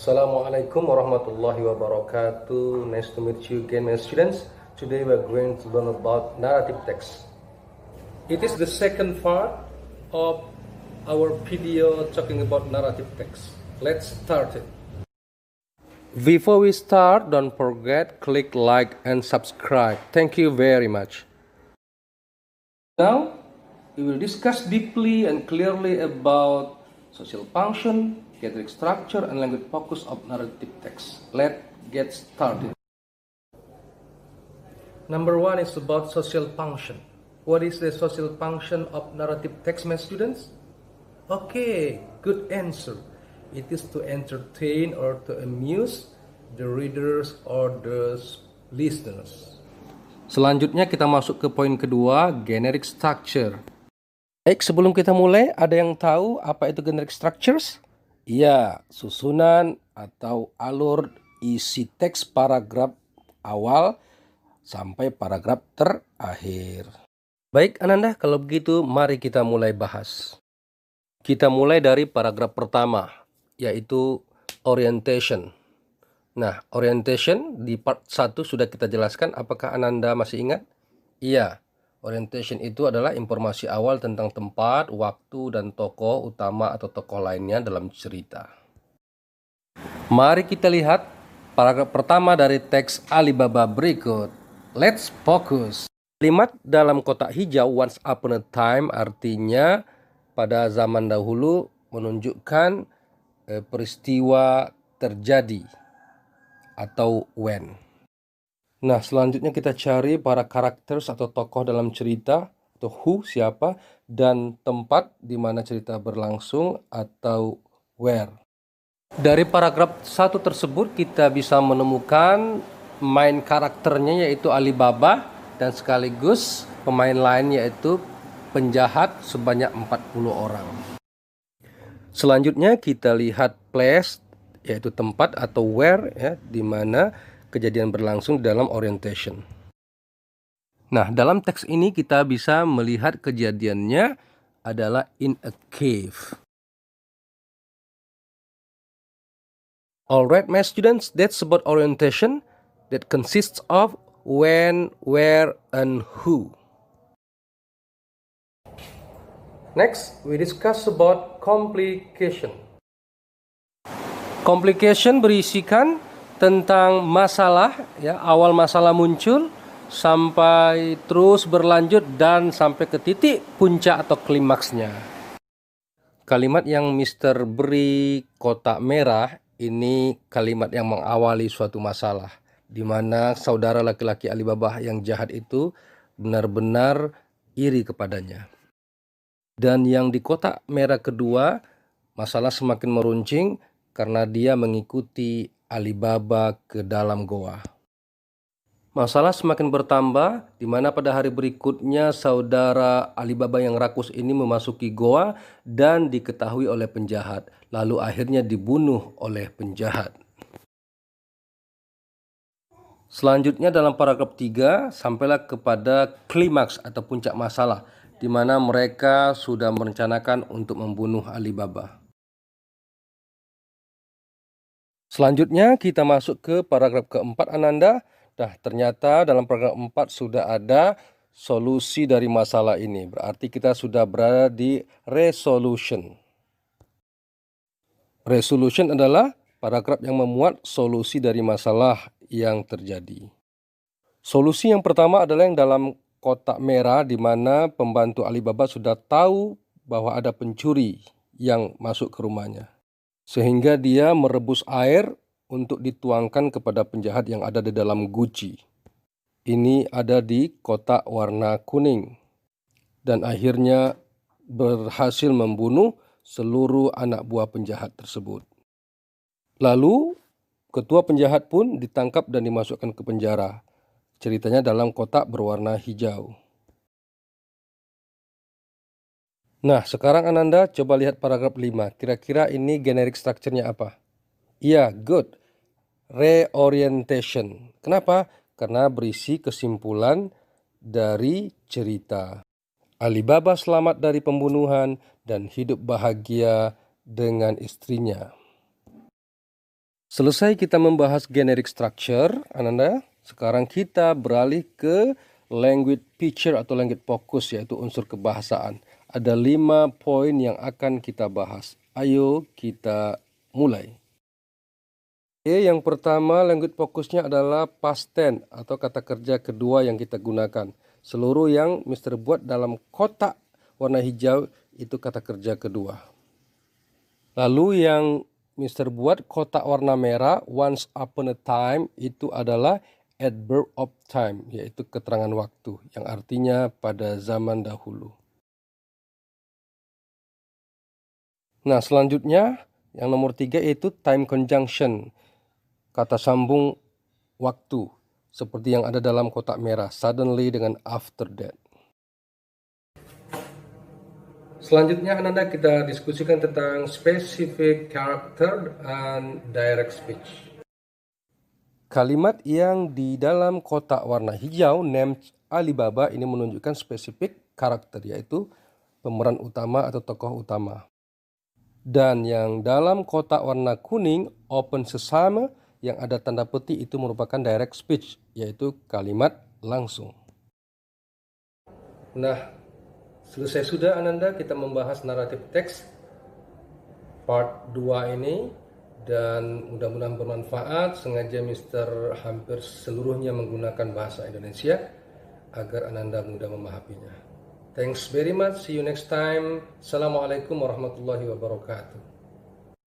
Assalamualaikum warahmatullahi wabarakatuh. Nice to meet you again, my students. Today we are going to learn about narrative text. It is the second part of our video talking about narrative text. Let's start it. Before we start, don't forget click like and subscribe. Thank you very much. Now, we will discuss deeply and clearly about social function, category structure, and language focus of narrative text. Let's get started. Number one is about social function. What is the social function of narrative text, my students? Okay, good answer. It is to entertain or to amuse the readers or the listeners. Selanjutnya kita masuk ke poin kedua, generic structure. Baik, sebelum kita mulai, ada yang tahu apa itu generic structures? Iya, susunan atau alur isi teks paragraf awal sampai paragraf terakhir. Baik, Ananda, kalau begitu mari kita mulai bahas. Kita mulai dari paragraf pertama, yaitu orientation. Nah, orientation di part 1 sudah kita jelaskan. Apakah Ananda masih ingat? Iya, orientation itu adalah informasi awal tentang tempat, waktu, dan tokoh utama atau tokoh lainnya dalam cerita. Mari kita lihat paragraf pertama dari teks Alibaba berikut. Let's focus. Kalimat dalam kotak hijau once upon a time artinya pada zaman dahulu menunjukkan peristiwa terjadi atau when. Nah, selanjutnya kita cari para karakter atau tokoh dalam cerita atau who, siapa, dan tempat di mana cerita berlangsung atau where. Dari paragraf 1 tersebut kita bisa menemukan main karakternya yaitu Alibaba dan sekaligus pemain lain yaitu penjahat sebanyak 40 orang. Selanjutnya kita lihat place yaitu tempat atau where ya, di mana kejadian berlangsung dalam orientation. Nah, dalam teks ini kita bisa melihat kejadiannya adalah in a cave. Alright, my students, that's about orientation that consists of when, where, and who. Next, we discuss about complication. Complication berisikan tentang masalah, ya, awal masalah muncul sampai terus berlanjut dan sampai ke titik puncak atau klimaksnya. Kalimat yang Mr. beri kotak merah ini kalimat yang mengawali suatu masalah, di mana saudara laki-laki Alibaba yang jahat itu benar-benar iri kepadanya. Dan yang di kotak merah kedua, masalah semakin meruncing karena dia mengikuti Alibaba ke dalam goa. Masalah semakin bertambah, di mana pada hari berikutnya saudara Alibaba yang rakus ini memasuki goa dan diketahui oleh penjahat, lalu akhirnya dibunuh oleh penjahat. Selanjutnya dalam paragraf 3 sampailah kepada klimaks atau puncak masalah, di mana mereka sudah merencanakan untuk membunuh Alibaba. Selanjutnya kita masuk ke paragraf keempat, Ananda. Nah, ternyata dalam paragraf 4 sudah ada solusi dari masalah ini. Berarti kita sudah berada di resolution. Resolution adalah paragraf yang memuat solusi dari masalah yang terjadi. Solusi yang pertama adalah yang dalam kotak merah, di mana pembantu Alibaba sudah tahu bahwa ada pencuri yang masuk ke rumahnya, sehingga dia merebus air untuk dituangkan kepada penjahat yang ada di dalam guci. Ini ada di kotak warna kuning. Dan akhirnya berhasil membunuh seluruh anak buah penjahat tersebut. Lalu ketua penjahat pun ditangkap dan dimasukkan ke penjara. Ceritanya dalam kotak berwarna hijau. Nah, sekarang Ananda coba lihat paragraf 5. Kira-kira ini generic structure-nya apa? Iya, good. Reorientation. Kenapa? Karena berisi kesimpulan dari cerita. Alibaba selamat dari pembunuhan dan hidup bahagia dengan istrinya. Selesai kita membahas generic structure, Ananda. Sekarang kita beralih ke language feature atau language focus, yaitu unsur kebahasaan. Ada 5 poin yang akan kita bahas. Ayo kita mulai. Yang pertama, language fokusnya adalah past tense atau kata kerja kedua yang kita gunakan. Seluruh yang Mr. buat dalam kotak warna hijau itu kata kerja kedua. Lalu yang Mr. buat kotak warna merah, once upon a time, itu adalah adverb of time, yaitu keterangan waktu, yang artinya pada zaman dahulu. Nah, selanjutnya yang nomor 3 yaitu time conjunction, kata sambung waktu, seperti yang ada dalam kotak merah, suddenly dengan after that. Selanjutnya Ananda kita diskusikan tentang specific character and direct speech. Kalimat yang di dalam kotak warna hijau named Alibaba ini menunjukkan spesifik karakter, yaitu pemeran utama atau tokoh utama. Dan yang dalam kotak warna kuning open sesame yang ada tanda peti itu merupakan direct speech, yaitu kalimat langsung. Nah, selesai sudah Ananda kita membahas naratif teks part 2 ini. Dan mudah-mudahan bermanfaat. Sengaja Mister hampir seluruhnya menggunakan bahasa Indonesia agar Ananda mudah memahaminya. Thanks very much. See you next time. Assalamualaikum warahmatullahi wabarakatuh.